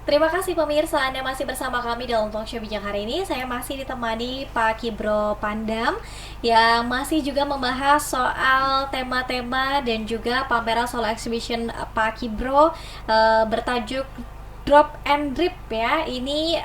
Terima kasih pemirsa, Anda masih bersama kami dalam talk show bijak hari ini. Saya masih ditemani Pak Kibro Pandam yang masih juga membahas soal tema-tema dan juga pameran solo exhibition Pak Kibro bertajuk Drop and Drip ya. Ini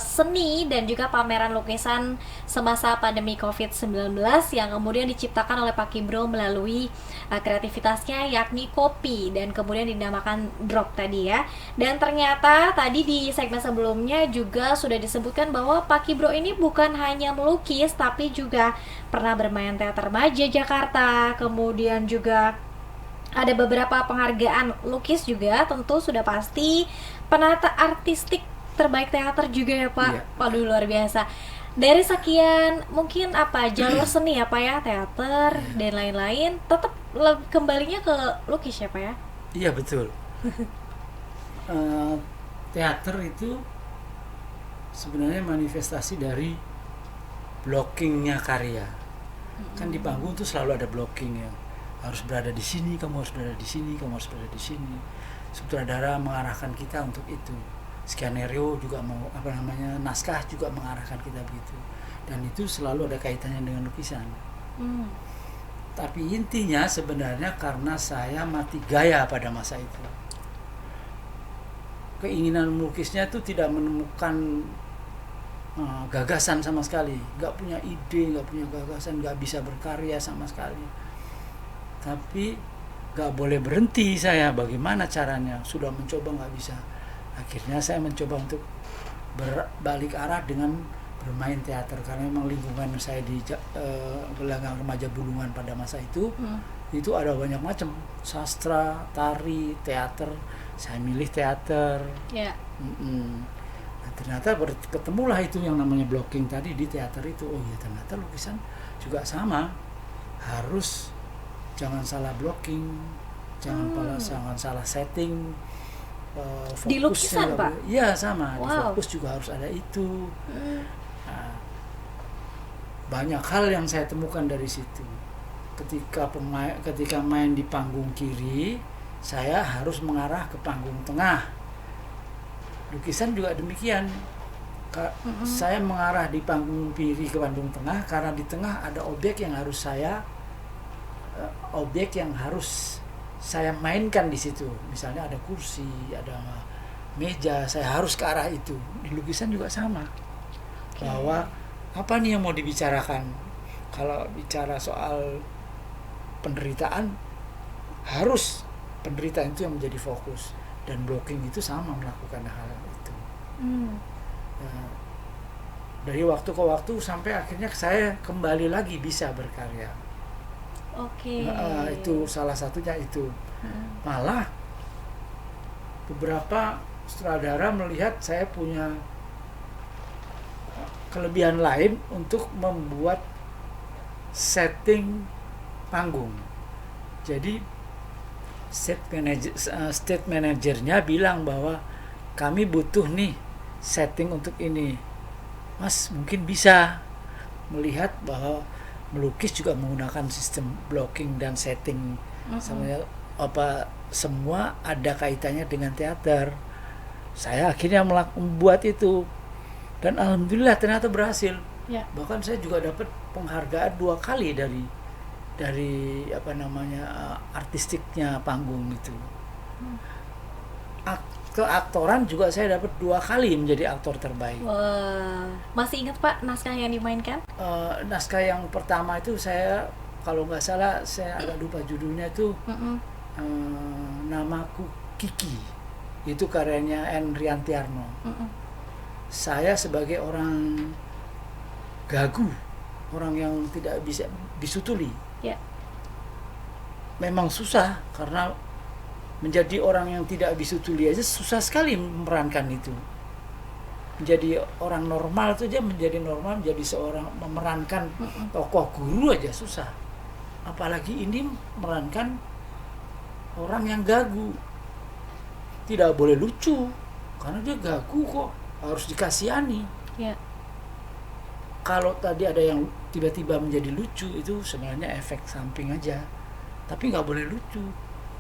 seni dan juga pameran lukisan semasa pandemi COVID-19 yang kemudian diciptakan oleh Pak Kibro melalui kreativitasnya yakni kopi dan kemudian dinamakan drop tadi ya. Dan ternyata tadi di segmen sebelumnya juga sudah disebutkan bahwa Pak Kibro ini bukan hanya melukis tapi juga pernah bermain teater Maja Jakarta, kemudian juga ada beberapa penghargaan lukis juga, tentu sudah pasti penata artistik terbaik teater juga ya Pak. Iya. Waduh luar biasa. Dari sekian mungkin jalur seni ya Pak ya, teater dan lain-lain, tetap kembalinya ke lukis ya Pak ya. Iya betul. Eh, Teater itu sebenarnya manifestasi dari blockingnya karya. Kan di panggung tuh selalu ada blocking ya. Harus berada di sini, kamu harus berada di sini, kamu harus berada di sini. Sutradara mengarahkan kita untuk itu. Skenario juga naskah juga mengarahkan kita begitu. Dan itu selalu ada kaitannya dengan lukisan. Tapi intinya sebenarnya karena saya mati gaya pada masa itu. Keinginan melukisnya itu tidak menemukan gagasan sama sekali. Nggak punya ide, nggak punya gagasan, nggak bisa berkarya sama sekali. Tapi nggak boleh berhenti saya. Bagaimana caranya? Sudah mencoba nggak bisa. Akhirnya saya mencoba untuk berbalik arah dengan bermain teater, karena memang lingkungan saya di gelanggang remaja Bulungan pada masa itu ada banyak macam sastra, tari, teater. Saya milih teater. Ya. Nah, ternyata ketemulah itu yang namanya blocking tadi di teater itu. Oh iya, ternyata lukisan juga sama, harus jangan salah blocking, jangan salah setting. Di lukisan Pak? Iya sama. Wow. Di fokus juga harus ada itu. Nah, banyak hal yang saya temukan dari situ. Ketika main di panggung kiri, saya harus mengarah ke panggung tengah. Lukisan juga demikian. Saya mengarah di panggung kiri ke panggung tengah karena di tengah ada objek yang harus saya mainkan di situ. Misalnya ada kursi, ada meja, saya harus ke arah itu. Di lukisan juga sama. Bahwa apa nih yang mau dibicarakan? Kalau bicara soal penderitaan, harus penderitaan itu yang menjadi fokus. Dan blocking itu sama melakukan hal itu. Nah, dari waktu ke waktu sampai akhirnya saya kembali lagi bisa berkarya. Oke. Itu salah satunya itu. Malah beberapa sutradara melihat saya punya kelebihan lain untuk membuat setting panggung. Jadi state manajernya bilang bahwa kami butuh nih setting untuk ini. Mas mungkin bisa melihat bahwa melukis juga menggunakan sistem blocking dan setting. Semua ada kaitannya dengan teater. Saya akhirnya membuat itu dan alhamdulillah ternyata berhasil. Ya. Bahkan saya juga dapat penghargaan 2 kali dari artistiknya panggung itu. Keaktoran juga saya dapat 2 kali menjadi aktor terbaik. Wah, masih ingat Pak naskah yang dimainkan? Naskah yang pertama itu saya kalau nggak salah saya agak lupa judulnya itu. Namaku Kiki, itu karyanya N. Riantiarno. Saya sebagai orang gagu, orang yang tidak bisa bisutuli, memang susah karena menjadi orang yang tidak bisutuli aja susah sekali memerankan itu. Menjadi orang normal itu aja menjadi seorang memerankan tokoh guru aja susah. Apalagi ini memerankan orang yang gagu. Tidak boleh lucu karena dia gagu kok, harus dikasihani. Ya. Kalau tadi ada yang tiba-tiba menjadi lucu itu sebenarnya efek samping aja, tapi nggak boleh lucu.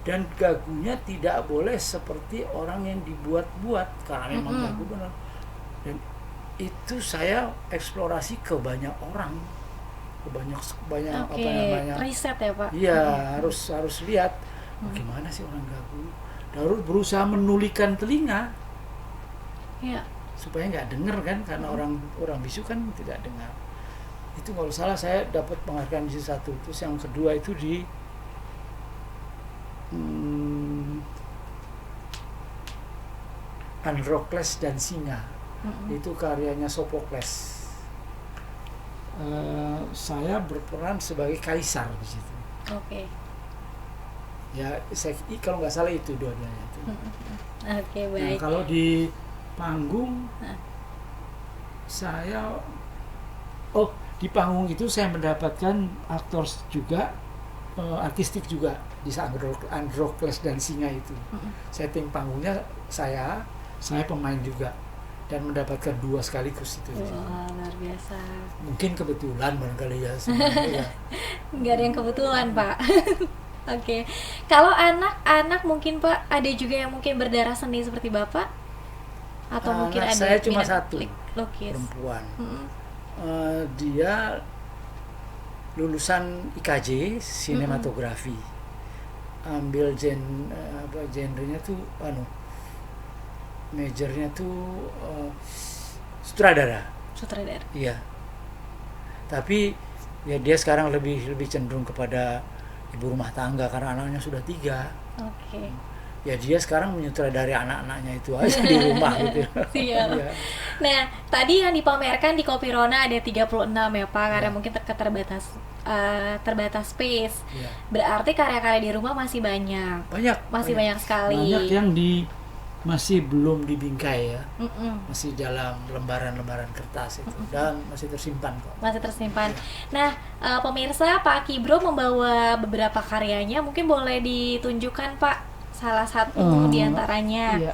dan gagunya tidak boleh seperti orang yang dibuat-buat karena memang gagu benar. Dan itu saya eksplorasi ke banyak orang, ke banyak apa namanya, riset ya Pak. iya, harus lihat bagaimana sih orang gagu, harus berusaha menulikan telinga Ya. supaya nggak dengar kan, karena orang bisu kan tidak dengar. Itu kalau salah saya dapat penghargaan di satu. Terus yang kedua itu di Androkles dan Singa. Itu karyanya Sophocles. Saya berperan sebagai kaisar di situ. Oke. Ya, kalau nggak salah itu dua-duanya itu. Oke, Nah, baik. kalau di panggung saya di panggung itu saya mendapatkan aktor juga, artistik juga di Androkles dan Singa itu. Setting panggungnya saya pemain juga dan mendapatkan 2 sekaligus itu. Wah, luar biasa. Mungkin kebetulan barangkali ya semuanya ya. Nggak ada yang kebetulan Pak. Oke. Kalau anak-anak mungkin Pak ada juga yang mungkin berdarah seni seperti Bapak? Atau mungkin Anak ada saya cuma minat satu, lukis. perempuan. Dia lulusan IKJ sinematografi, ambil genrenya tuh majornya tuh sutradara. Sutradara. Iya. Tapi ya dia sekarang lebih cenderung kepada ibu rumah tangga karena anaknya sudah 3. Oke. Ya dia sekarang menyutradari anak-anaknya itu aja di rumah gitu. Siap. Iya. Nah, tadi yang dipamerkan di Kopirona ada 36 ya Pak, karena Ya. mungkin terbatas space. Iya. Berarti karya-karya di rumah masih banyak. Masih banyak sekali. Banyak yang masih belum dibingkai ya. Mm-mm. Masih dalam lembaran-lembaran kertas itu dan masih tersimpan kok. Masih tersimpan. Nah, pemirsa, Pak Kibro membawa beberapa karyanya, mungkin boleh ditunjukkan Pak salah satu di antaranya. Iya.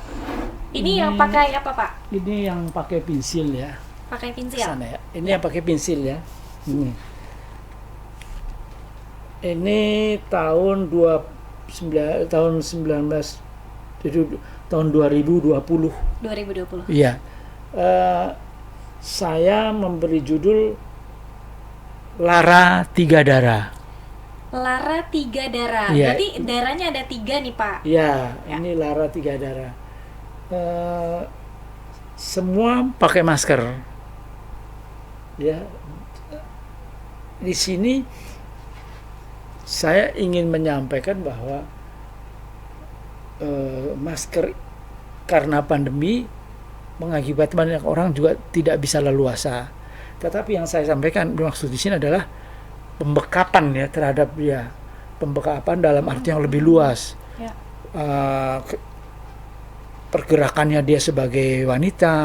Ini yang pakai apa Pak? Ini yang pakai pensil ya. Pakai pensil. Sana ya. Ini yang pakai pensil ya. Ini tahun 19 jadi tahun 2020. 2020. Iya. Saya memberi judul Lara Tiga Darah. Lara Tiga Darah. Iya. Berarti darahnya ada 3 nih Pak. Ya, Ya. ini Lara Tiga Darah. Semua pakai masker. Ya. Di sini saya ingin menyampaikan bahwa masker karena pandemi mengakibatkan banyak orang juga tidak bisa leluasa. Tetapi yang saya sampaikan maksud di sini adalah pembekapan ya terhadap dia, pembekapan dalam arti yang lebih luas. Ya. Pergerakannya dia sebagai wanita,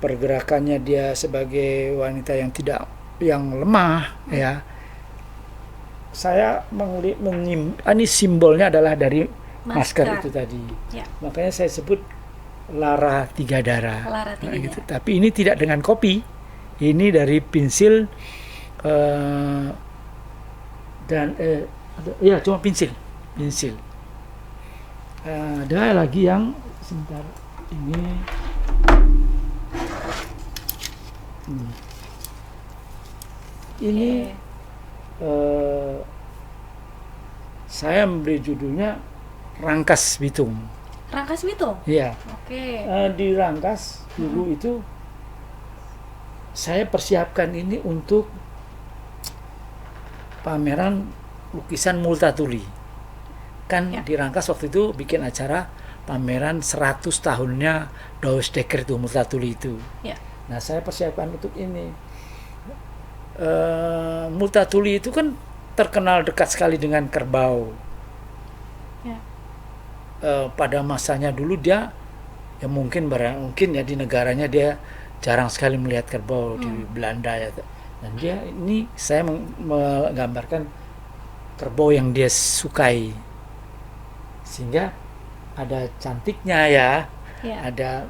pergerakannya dia sebagai wanita yang lemah ya. Saya ini simbolnya adalah dari masker itu tadi. Ya. Makanya saya sebut Lara Tiga Darah. Lara Tiga Gitu. Darah. Tapi ini tidak dengan kopi. Ini dari pensil cuma pensil. Ada lagi yang sebentar ini. Ini saya memberi judulnya Rangkas Bitung. Rangkas Bitung. Iya. Oke. Di Rangkas dulu itu saya persiapkan ini untuk pameran lukisan Multatuli. Kan Ya. di Rangkas waktu itu bikin acara pameran 100 tahunnya Douwe Dekker itu Multatuli itu. Ya. Nah, saya persiapkan untuk ini. Multatuli itu kan terkenal dekat sekali dengan kerbau. Ya. Pada masanya dulu dia ya mungkin ya di negaranya dia jarang sekali melihat kerbau di Belanda ya. Dan dia ini saya menggambarkan kerbau yang dia sukai. Sehingga ada cantiknya ya. Ya. Ada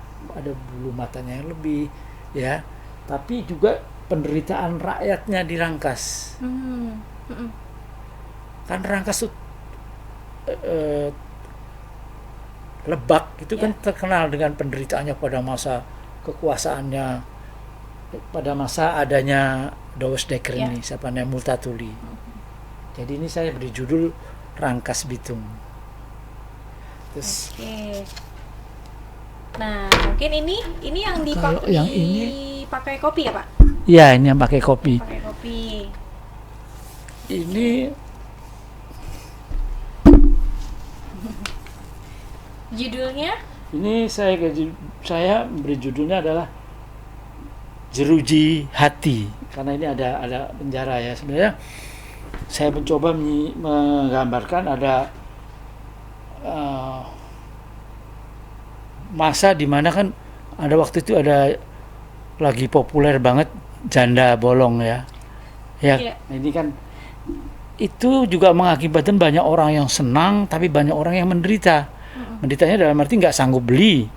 bulu matanya yang lebih ya. Tapi juga penderitaan rakyatnya di Rangkas. Kan Rangkas itu eh, Lebak itu kan Ya. terkenal dengan penderitaannya pada masa kekuasaannya, pada masa adanya Douwe Dekker Ya. ini, siapa namanya, Multatuli. Jadi ini saya beri judul Rangkas Bitung. Terus Oke. Nah, mungkin ini yang Kalau dipakai yang ini- pakai kopi ya, Pak? ya ini yang pakai kopi. Pakai kopi. Ini Judulnya saya beri judulnya adalah Jeruji Hati, karena ini ada penjara ya. Sebenarnya saya mencoba menggambarkan ada masa di mana kan ada waktu itu ada lagi populer banget janda bolong ya. Ya, Iya. ini kan itu juga mengakibatkan banyak orang yang senang tapi banyak orang yang menderita. Menderitanya dalam arti nggak sanggup beli.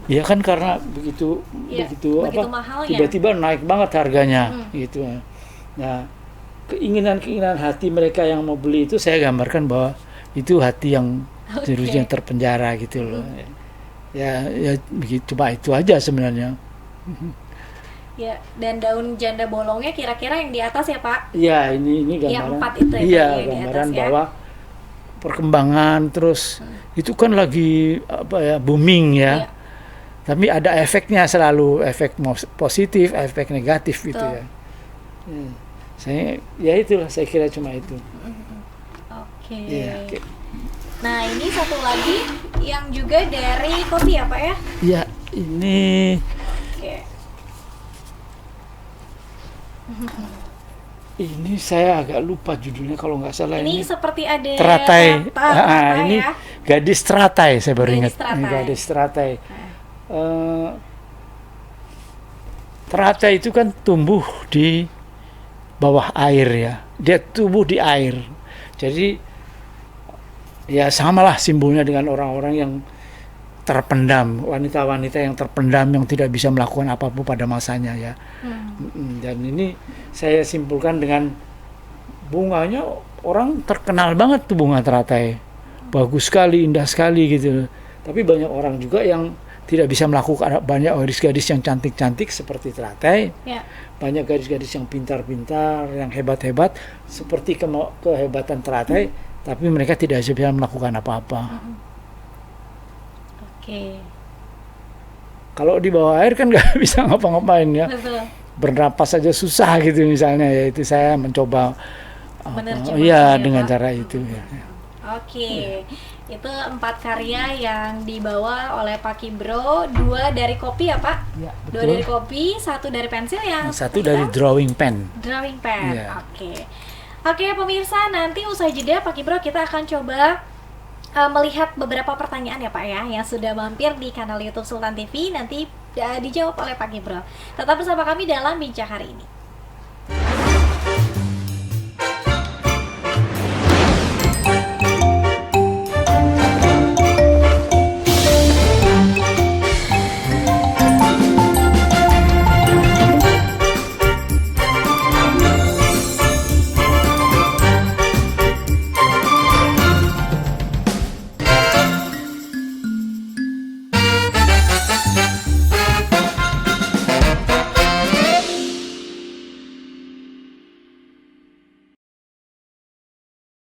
Ya kan karena begitu Iya, begitu begitu mahalnya. tiba-tiba naik banget harganya gitu. Nah, keinginan hati mereka yang mau beli itu saya gambarkan bahwa itu hati yang Oke. jeruji yang terpenjara gitu loh. Ya begitu, cuma itu aja sebenarnya. Ya, dan daun janda bolongnya kira-kira yang di atas ya, Pak? Ya ini gambaran. Yang 4 itu ya, Iya, Pak, yang di gambaran atas ya. bahwa perkembangan terus itu kan lagi booming ya. Iya. Tapi ada efeknya selalu, efek positif, efek negatif gitu Betul. ya. Saya kira cuma itu. Oke. Iya. Nah, ini satu lagi yang juga dari kopi ya, Pak ya? Ya, ini Oke. saya agak lupa judulnya kalau nggak salah Ini ini. seperti ada Teratai. teratai Ini ya. gadis teratai, saya baru Gadis ingat. teratai. Ini gadis teratai. Teratai itu kan tumbuh di bawah air ya. Dia tumbuh di air. Jadi ya samalah simbolnya dengan orang-orang yang terpendam, wanita-wanita yang terpendam yang tidak bisa melakukan apapun pada masanya ya. Dan ini saya simpulkan dengan bunganya, orang terkenal banget tuh bunga teratai. Bagus sekali, indah sekali gitu. Tapi banyak orang juga yang tidak bisa melakukan, banyak gadis-gadis yang cantik-cantik seperti teratai. Ya. Banyak gadis-gadis yang pintar-pintar, yang hebat-hebat seperti kehebatan teratai, tapi mereka tidak bisa melakukan apa-apa. Oke. Kalau di bawah air kan nggak bisa ngapa-ngapain ya. Betul. Bernapas saja susah gitu misalnya, ya itu saya mencoba Menerjemahkannya, dengan Pak. cara itu ya. Oke. Itu 4 karya yang dibawa oleh Pak Kibro, 2 dari kopi ya, Pak? Ya, 2 dari kopi, 1 dari pensil, yang satu dari drawing pen. drawing pen. Iya. Oke, pemirsa, nanti usai jeda Pak Kibro kita akan coba melihat beberapa pertanyaan ya, Pak ya, yang sudah mampir di kanal YouTube Sultan TV, nanti dijawab oleh Pak Kibro. Tetap bersama kami dalam Bincang Hari Ini.